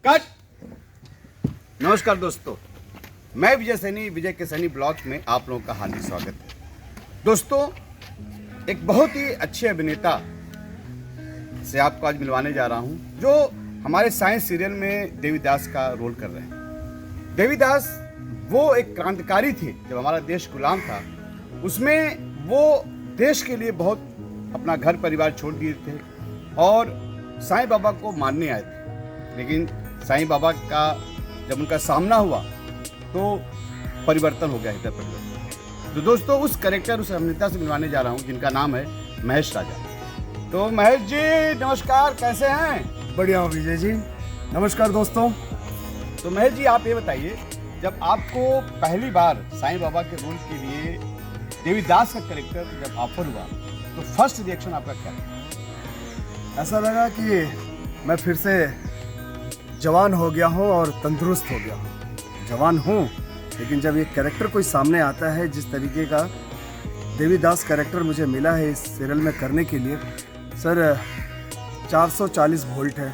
Cut. नमस्कार दोस्तों, मैं विजय सैनी, विजय के सैनी ब्लॉग में आप लोगों का हार्दिक स्वागत है। दोस्तों, एक बहुत ही अच्छे अभिनेता से आपको आज मिलवाने जा रहा हूं, जो हमारे साइंस सीरियल में देवीदास का रोल कर रहे हैं। देवीदास वो एक क्रांतिकारी थे। जब हमारा देश गुलाम था, उसमें वो देश के लिए बहुत अपना घर परिवार छोड़ दिए थे और साईं बाबा को मानने आए थे। लेकिन साईं बाबा का जब उनका सामना हुआ तो परिवर्तन हो गया, हृदय परिवर्तन। तो दोस्तों, उस कैरेक्टर, उस अभिनेता से मिलवाने जा रहा हूँ जिनका नाम है महेश राजा। तो महेश जी नमस्कार, कैसे हैं? बढ़िया हूँ विजय जी, नमस्कार दोस्तों। तो महेश जी, आप ये बताइए, जब आपको पहली बार साईं बाबा के रोल के लिए देवीदास का कैरेक्टर जब ऑफर हुआ तो फर्स्ट रिएक्शन आपका क्या था? ऐसा लगा कि मैं फिर से जवान हो गया हूँ और तंदुरुस्त हो गया हूँ। जवान हूँ, लेकिन जब ये कैरेक्टर कोई सामने आता है, जिस तरीके का देवीदास कैरेक्टर मुझे मिला है इस सीरियल में करने के लिए, सर 440 वोल्ट है।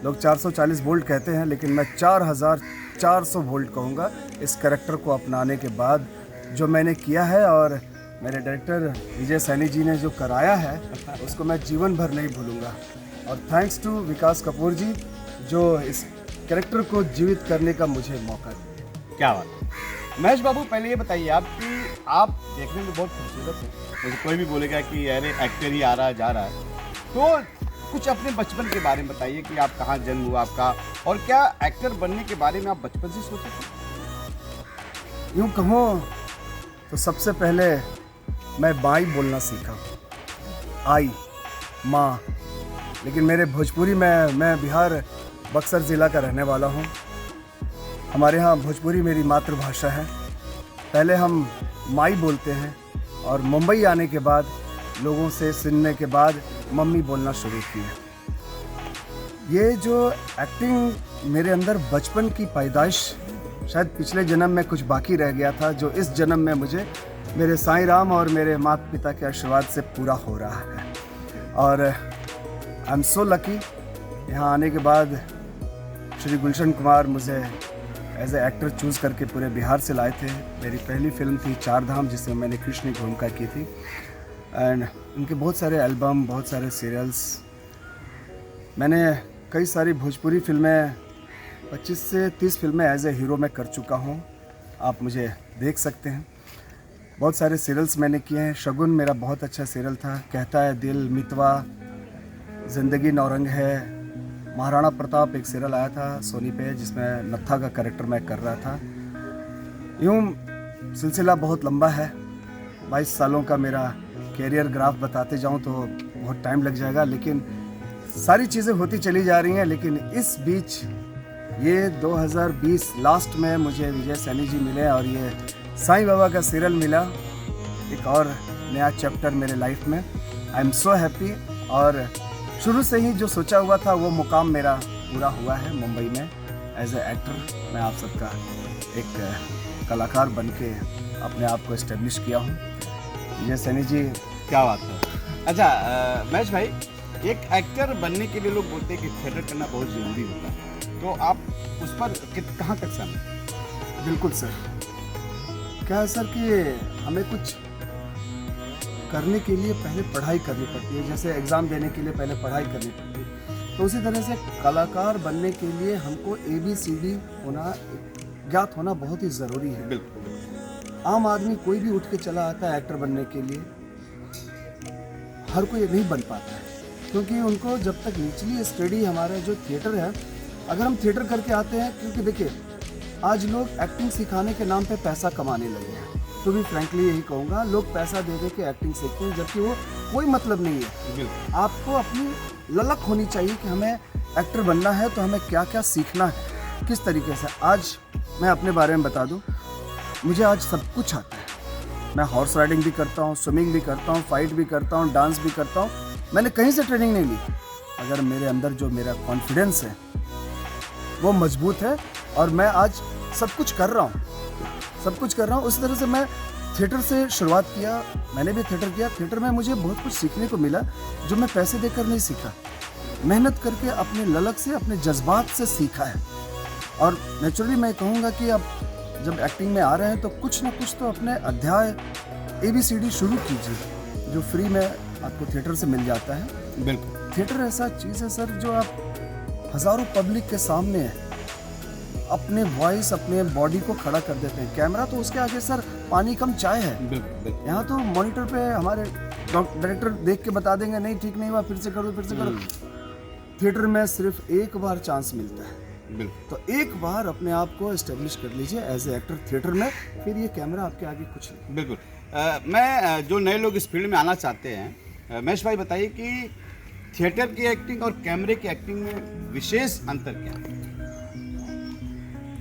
लोग 440 वोल्ट कहते हैं, लेकिन मैं 4400 वोल्ट कहूँगा इस कैरेक्टर को अपनाने के बाद। जो मैंने किया है और मेरे डायरेक्टर विजय सैनी जी ने जो कराया है, उसको मैं जीवन भर नहीं भूलूंगा। और थैंक्स टू विकास कपूर जी, जो इस कैरेक्टर को जीवित करने का मुझे मौका दिया। क्या बात है। महेश बाबू, पहले ये बताइए आप कि आप देखने में बहुत खूबसूरत हैं। जैसे कोई भी बोलेगा कि अरे एक्टर ही आ रहा है, जा रहा है, तो कुछ अपने बचपन के बारे में बताइए कि आप कहाँ जन्म हुआ आपका, और क्या एक्टर बनने के बारे में आप बचपन से सोचे थे? यूँ कहूँ तो सबसे पहले मैं बाई बोलना सीखा, आई, माँ। लेकिन मेरे भोजपुरी में, मैं बिहार बक्सर ज़िला का रहने वाला हूँ। हमारे यहाँ भोजपुरी मेरी मातृभाषा है। पहले हम माई बोलते हैं और मुंबई आने के बाद लोगों से सुनने के बाद मम्मी बोलना शुरू किया। ये जो एक्टिंग मेरे अंदर बचपन की पैदाइश, शायद पिछले जन्म में कुछ बाकी रह गया था, जो इस जन्म में मुझे मेरे साईं राम और मेरे माता पिता के आशीर्वाद से पूरा हो रहा है। और आई एम सो लकी, यहाँ आने के बाद श्री गुलशन कुमार मुझे एज ए एक्टर चूज़ करके पूरे बिहार से लाए थे। मेरी पहली फिल्म थी चार धाम, जिसमें मैंने कृष्ण की भूमिका की थी। एंड उनके बहुत सारे एल्बम, बहुत सारे सीरियल्स, मैंने कई सारी भोजपुरी फिल्में, 25 से 30 फिल्में एज ए हीरो में कर चुका हूँ। आप मुझे देख सकते हैं। बहुत सारे सीरियल्स मैंने किए हैं। शगुन मेरा बहुत अच्छा सीरियल था। कहता है दिल, मितवा, ज़िंदगी नौरंग है, महाराणा प्रताप एक सीरियल आया था सोनी पे, जिसमें नत्था का कैरेक्टर मैं कर रहा था। यूँ सिलसिला बहुत लंबा है। 22 सालों का मेरा कैरियर ग्राफ बताते जाऊँ तो बहुत टाइम लग जाएगा, लेकिन सारी चीज़ें होती चली जा रही हैं। लेकिन इस बीच ये 2020 लास्ट में मुझे विजय सैनी जी मिले और ये साईं बाबा का सीरियल मिला, एक और नया चैप्टर मेरे लाइफ में। आई एम सो हैप्पी। और शुरू से ही जो सोचा हुआ था वो मुकाम मेरा पूरा हुआ है मुंबई में एज ए एक्टर। मैं आप सबका एक कलाकार बन के अपने आप को इस्टेब्लिश किया हूँ। विजय सैनी जी, क्या बात है। अच्छा महेश भाई, एक एक्टर बनने के लिए लोग बोलते हैं कि थिएटर करना बहुत ज़रूरी होता है, तो आप उस पर कहाँ तक सहमत? बिल्कुल सर। क्या है सर कि हमें कुछ करने के लिए पहले पढ़ाई करनी पड़ती है। जैसे एग्ज़ाम देने के लिए पहले पढ़ाई करनी पड़ती है, तो उसी तरह से कलाकार बनने के लिए हमको ABCD होना, ज्ञात होना बहुत ही ज़रूरी है। बिल्कुल। आम आदमी कोई भी उठ के चला आता है एक्टर बनने के लिए, हर कोई नहीं बन पाता है, क्योंकि उनको जब तक निचली स्टडी, हमारा जो थिएटर है, अगर हम थिएटर करके आते हैं, क्योंकि देखिए आज लोग एक्टिंग सिखाने के नाम पे पैसा कमाने लगे हैं। तो भी फ्रैंकली यही कहूँगा, लोग पैसा दे दे के एक्टिंग सीखते हैं, जबकि वो कोई मतलब नहीं है। आपको अपनी ललक होनी चाहिए कि हमें एक्टर बनना है तो हमें क्या क्या सीखना है, किस तरीके से। आज मैं अपने बारे में बता दूं, मुझे आज सब कुछ आता है। मैं हॉर्स राइडिंग भी करता हूँ, स्विमिंग भी करता हूँ, फाइट भी करता हूँ, डांस भी करता हूँ। मैंने कहीं से ट्रेनिंग नहीं ली, अगर मेरे अंदर जो मेरा कॉन्फिडेंस है वो मजबूत है और मैं आज सब कुछ कर रहा हूँ, सब कुछ कर रहा हूँ। उसी तरह से मैं थिएटर से शुरुआत किया, मैंने भी थिएटर किया। थिएटर में मुझे बहुत कुछ सीखने को मिला जो मैं पैसे देकर नहीं सीखा। मेहनत करके अपने ललक से, अपने जज्बात से सीखा है। और नेचुरली मैं कहूँगा कि अब जब एक्टिंग में आ रहे हैं तो कुछ ना कुछ तो अपने अध्याय ABCD शुरू कीजिए, जो फ्री में आपको थिएटर से मिल जाता है। बिल्कुल। थिएटर ऐसा चीज़ है सर, जो आप हज़ारों पब्लिक के सामने अपने वॉइस, अपने बॉडी को खड़ा कर देते हैं। कैमरा तो उसके आगे सर पानी कम चाय है। बिल्कुल। यहाँ तो मॉनिटर पे हमारे डायरेक्टर देख के बता देंगे, नहीं ठीक नहीं हुआ, फिर से करो, फिर से करो। थिएटर में सिर्फ एक बार चांस मिलता है, बिल्कुल। तो एक बार अपने आप को एस्टेब्लिश कर लीजिए एज ए एक्टर थिएटर में, फिर ये कैमरा आपके आगे कुछ नहीं। बिल्कुल। मैं जो नए लोग इस फील्ड में आना चाहते हैं, महेश भाई बताइए कि थिएटर की एक्टिंग और कैमरे की एक्टिंग में विशेष अंतर क्या है?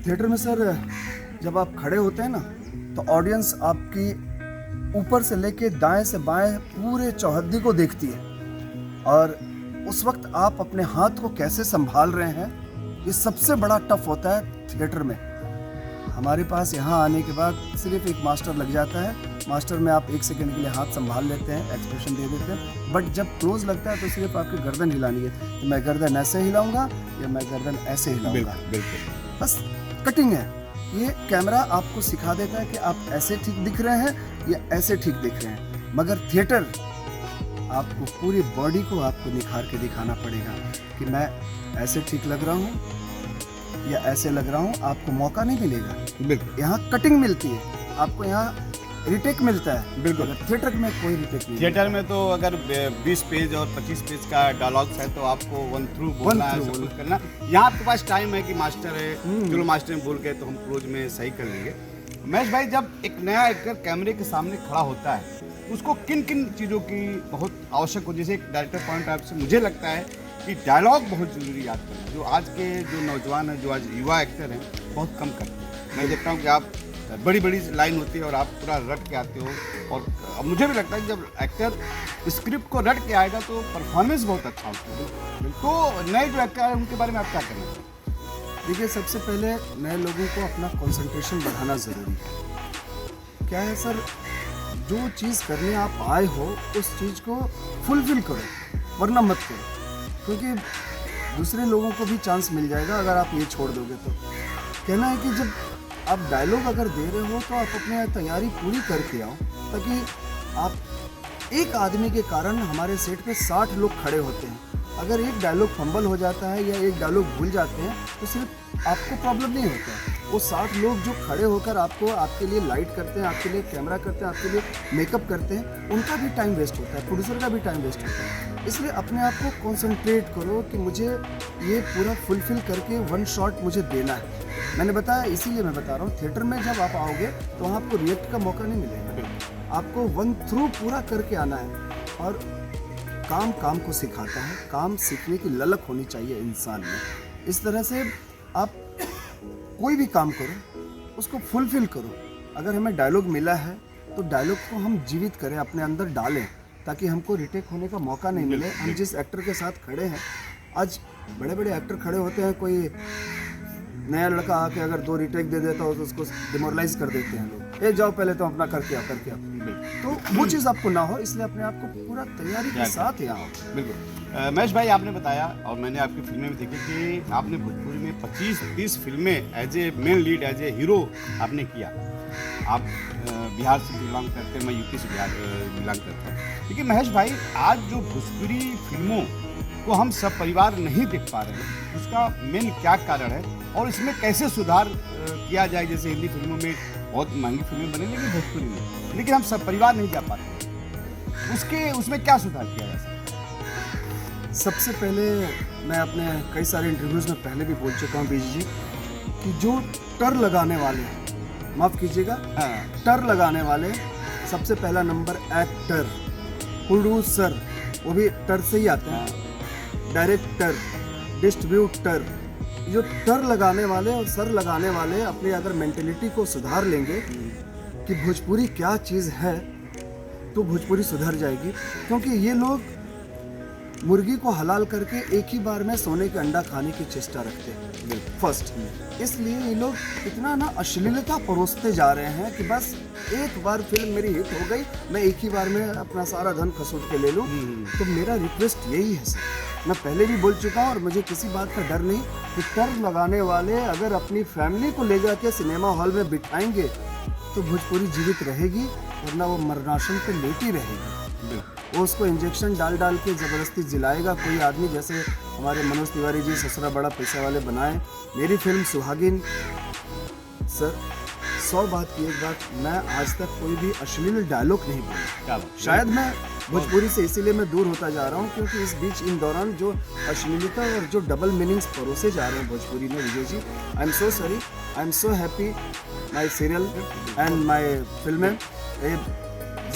थिएटर में सर जब आप खड़े होते हैं ना, तो ऑडियंस आपकी ऊपर से लेके दाएं से बाएं पूरे चौहद्दी को देखती है, और उस वक्त आप अपने हाथ को कैसे संभाल रहे हैं, ये सबसे बड़ा टफ होता है थिएटर में। हमारे पास यहाँ आने के बाद सिर्फ एक मास्टर लग जाता है। मास्टर में आप 1 सेकंड के लिए हाथ संभाल लेते हैं, एक्सप्रेशन दे देते हैं, बट जब क्लोज लगता है तो सिर्फ आपकी गर्दन हिलानी है कि मैं गर्दन ऐसे हिलाऊंगा या मैं गर्दन ऐसे हिलाऊंगा। बिल्कुल। बस कटिंग है। ये कैमरा आपको सिखा देता है कि आप ऐसे ठीक दिख रहे हैं या ऐसे ठीक दिख रहे हैं, मगर थिएटर आपको पूरी बॉडी को आपको निखार के दिखाना पड़ेगा कि मैं ऐसे ठीक लग रहा हूँ या ऐसे लग रहा हूँ। आपको मौका नहीं मिलेगा। बिल्कुल। यहाँ कटिंग मिलती है, आपको यहाँ रिटेक मिलता है। बिल्कुल। थिएटर में कोई रिटेक नहीं। थिएटर में तो अगर 20 पेज और 25 पेज का डायलॉग्स है तो आपको वन थ्रू बोलना है, सब कुछ करना। यहाँ आपके पास टाइम है कि मास्टर है, चलो मास्टर ने बोल गए तो हम क्लोज में सही कर लेंगे। महेश भाई, जब एक नया एक्टर कैमरे के सामने खड़ा होता है, उसको किन किन चीज़ों की बहुत आवश्यक हो, जैसे एक डायरेक्टर पॉइंट ऑफ से मुझे लगता है कि डायलॉग बहुत जरूरी याद करना, जो आज के जो नौजवान हैं, जो आज युवा एक्टर हैं, बहुत कम करते हैं। मैं देखता हूँ कि आप बड़ी बड़ी लाइन होती है और आप पूरा रट के आते हो, और मुझे भी लगता है कि जब एक्टर स्क्रिप्ट को रट के आएगा तो परफॉर्मेंस बहुत अच्छा होता है। तो नए जो एक्टर हैं उनके बारे में आप क्या कहना चाहते हैं? देखिए, सबसे पहले नए लोगों को अपना कंसंट्रेशन बढ़ाना ज़रूरी है। क्या है सर, जो चीज़ करने आप आए हो उस चीज़ को फुलफिल करो, वरना मत करो, क्योंकि दूसरे लोगों को भी चांस मिल जाएगा अगर आप ये छोड़ दोगे तो। कहना है कि जब आप डायलॉग अगर दे रहे हो तो आप अपनी तैयारी पूरी करके आओ, ताकि आप एक आदमी के कारण हमारे सेट पे 60 लोग खड़े होते हैं। अगर एक डायलॉग फंबल हो जाता है या एक डायलॉग भूल जाते हैं तो सिर्फ आपको प्रॉब्लम नहीं होता है, वो 60 लोग जो खड़े होकर आपके लिए लाइट करते हैं, आपके लिए कैमरा करते हैं, आपके लिए मेकअप करते हैं, उनका भी टाइम वेस्ट होता है, प्रोड्यूसर का भी टाइम वेस्ट होता है। इसलिए अपने आप को कॉन्सेंट्रेट करो कि मुझे ये पूरा फुलफिल करके वन शॉट मुझे देना है। मैंने बताया, इसीलिए मैं बता रहा हूँ, थिएटर में जब आप आओगे तो वहाँ आपको रिएक्ट का मौका नहीं मिलेगा, आपको वन थ्रू पूरा करके आना है। और काम काम को सिखाता है, काम सीखने की ललक होनी चाहिए इंसान में। इस तरह से आप कोई भी काम करो, उसको फुलफिल करो। अगर हमें डायलॉग मिला है तो डायलॉग को हम जीवित करें, अपने अंदर डालें, ताकि हमको रिटेक होने का मौका नहीं मिले। हम जिस एक्टर के साथ खड़े हैं, आज बड़े बड़े एक्टर खड़े होते हैं, कोई नया लड़का आके अगर 2 रिटेक दे देता हो तो उसको डिमोरलाइज कर देते हैं लोग, जाओ पहले तो अपना करके आओ। तो वो चीज़ आपको ना हो, इसलिए अपने आप को पूरा तैयारी के साथ यहाँ हो। बिल्कुल। महेश भाई, आपने बताया और मैंने आपकी फिल्में भी देखी कि आपने भोजपुरी में 25-30 फिल्में as a main lead, as a hero आपने किया। आप बिहार से बिलोंग करते हैं, मैं यूपी से बिलोंग करता हूँ। लेकिन महेश भाई, आज जो भोजपुरी फिल्मों को हम सब परिवार नहीं देख पा रहे हैं, उसका मेन क्या कारण है और इसमें कैसे सुधार किया जाए? जैसे हिंदी फिल्मों में बहुत महंगी फिल्में बने, लेकिन भोजपुरी में, लेकिन हम सब परिवार नहीं जा पाते, उसमें क्या सुधार किया जा सकता है? सबसे पहले मैं अपने कई सारे इंटरव्यूज़ में पहले भी बोल चुका हूँ बीजी जी, कि जो टर लगाने वाले, माफ़ कीजिएगा, टर लगाने वाले, सबसे पहला नंबर एक्टर, प्रोड्यूसर, वो भी टर से ही आते हैं, डायरेक्टर, डिस्ट्रीब्यूटर, जो टर लगाने वाले और सर लगाने वाले अपनी अगर मेंटेलिटी को सुधार लेंगे कि भोजपुरी क्या चीज़ है, तो भोजपुरी सुधर जाएगी। क्योंकि ये लोग मुर्गी को हलाल करके एक ही बार में सोने के अंडा खाने की चेष्टा रखते हैं फर्स्ट। इसलिए ये लोग इतना ना अश्लीलता परोसते जा रहे हैं कि बस एक बार फिल्म मेरी हिट हो गई, मैं एक ही बार में अपना सारा धन खसूट के ले लूँ। तो मेरा रिक्वेस्ट यही है सर मैं पहले भी बोल चुका हूँ और मुझे किसी बात का डर नहीं कि टर्न लगाने वाले अगर अपनी फैमिली को ले जाके सिनेमा हॉल में बिठाएंगे तो भोजपुरी जीवित रहेगी, वरना वो मरनाशन पे लेटी रहेगी। वो उसको इंजेक्शन डाल डाल के ज़बरदस्ती जिलाएगा कोई आदमी, जैसे हमारे मनोज तिवारी जी ससुरा बड़ा पैसे वाले बनाए। मेरी फिल्म सुहागिन सर 100 बात की एक बात, मैं आज तक कोई भी अश्लील डायलॉग नहीं बोला। शायद मैं भोजपुरी से इसीलिए मैं दूर होता जा रहा हूँ क्योंकि इस बीच इन दौरान जो अश्लीलता और जो डबल मीनिंग्स परोसे जा रहे हैं भोजपुरी में, Vijay ji, I am so sorry, I am so happy my serial and my फिल्में। ये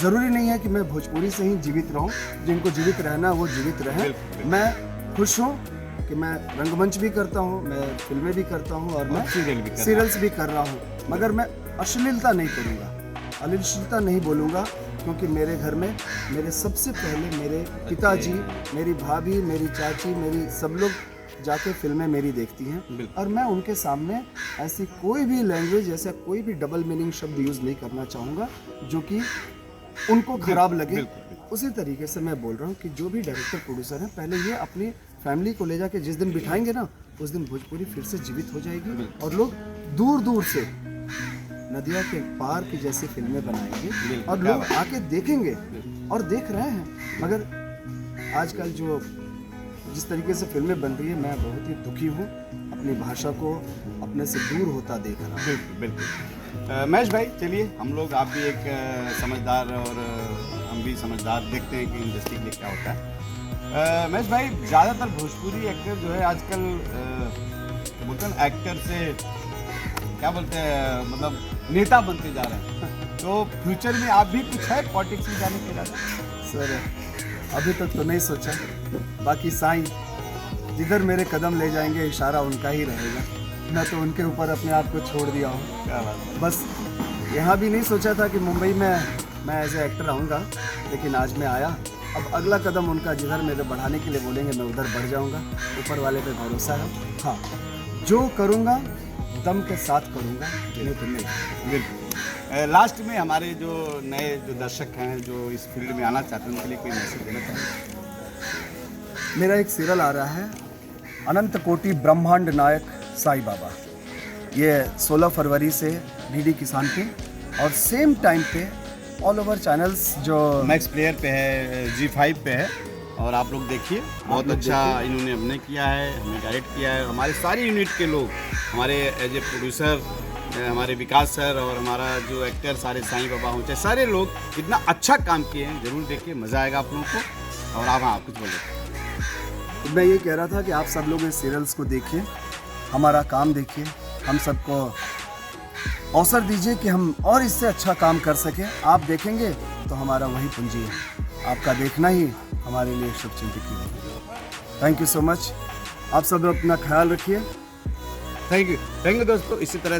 ज़रूरी नहीं है कि मैं भोजपुरी से ही जीवित रहूं, जिनको जीवित रहना वो जीवित रहें। मैं खुश हूं कि मैं रंगमंच भी करता हूं, मैं फिल्में भी करता हूं और मैं सीरियल्स भी कर रहा हूं, मगर मैं अश्लीलता नहीं करूंगा, अश्लीलता नहीं बोलूंगा, क्योंकि मेरे घर में मेरे सबसे पहले मेरे पिताजी, मेरी भाभी, मेरी चाची, मेरी सब लोग जाके फिल्में मेरी देखती हैं और मैं उनके सामने ऐसी कोई भी लैंग्वेज, ऐसा कोई भी डबल मीनिंग शब्द यूज़ नहीं करना चाहूँगा जो कि उनको खराब लगे। उसी तरीके से मैं बोल रहा हूँ कि जो भी डायरेक्टर प्रोड्यूसर हैं, पहले ये अपनी फैमिली को ले जाके जिस दिन बिठाएंगे ना, उस दिन भोजपुरी फिर से जीवित हो जाएगी और लोग दूर दूर से नदिया के पार की जैसी फिल्में बनाएंगे और लोग आके देखेंगे और देख रहे हैं। मगर आजकल जो जिस तरीके से फिल्में बन रही है, मैं बहुत ही दुखी हूँ, अपनी भाषा को अपने से दूर होता देख रहा हूँ। बिल्कुल महेश भाई, चलिए हम लोग, आप भी एक समझदार और हम भी समझदार, देखते हैं कि इंडस्ट्री के लिए क्या होता है। महेश भाई, ज़्यादातर भोजपुरी एक्टर जो है आजकल बोलते हैं एक्टर से क्या बोलते हैं, मतलब नेता बनते जा रहे हैं। तो फ्यूचर में आप भी कुछ है पॉलिटिक्स में जाने के इरादा? सर अभी तक तो नहीं सोचा, बाकी साईं जिधर मेरे कदम ले जाएंगे इशारा उनका ही रहेगा। मैं तो उनके ऊपर अपने आप को छोड़ दिया हूँ। क्या बात है। बस यहाँ भी नहीं सोचा था कि मुंबई में मैं एज ए एक्टर आऊँगा, लेकिन आज मैं आया। अब अगला कदम उनका जिधर मेरे बढ़ाने के लिए बोलेंगे मैं उधर बढ़ जाऊँगा। ऊपर वाले पे भरोसा है। हाँ, जो करूँगा दम के साथ करूँगा, नहीं तो नहीं। बिल्कुल। लास्ट में हमारे जो नए जो दर्शक हैं जो इस फील्ड में आना चाहते हैं, उनके लिए कोई मैसेज देना चाहेंगे? मेरा एक सीरियल आ रहा है, अनंत कोटि ब्रह्मांड नायक साईं बाबा। ये 16 फरवरी से डीडी किसान पे और सेम टाइम पे ऑल ओवर चैनल्स जो मैक्स प्लेयर पे है, G5 पे है, और आप लोग देखिए। बहुत अच्छा इन्होंने अभिनय किया है, हमें डायरेक्ट किया है। हमारे सारी यूनिट के लोग, हमारे एज ए प्रोड्यूसर हमारे विकास सर और हमारा जो एक्टर सारे साईं बाबा होते हैं, सारे लोग इतना अच्छा काम किए हैं। जरूर देखिए, मज़ा आएगा आप लोगों को। और आप हाँ कुछ बोले? मैं ये कह रहा था कि आप सब लोग इस सीरियल्स को देखिए, हमारा काम देखिए, हम सबको अवसर दीजिए कि हम और इससे अच्छा काम कर सकें। आप देखेंगे तो हमारा वही पूंजी है, आपका देखना ही हमारे लिए शुभचिंतक होगा। Thank you so much. आप सब अपना ख्याल रखिए। थैंक यू दोस्तों। इसी तरह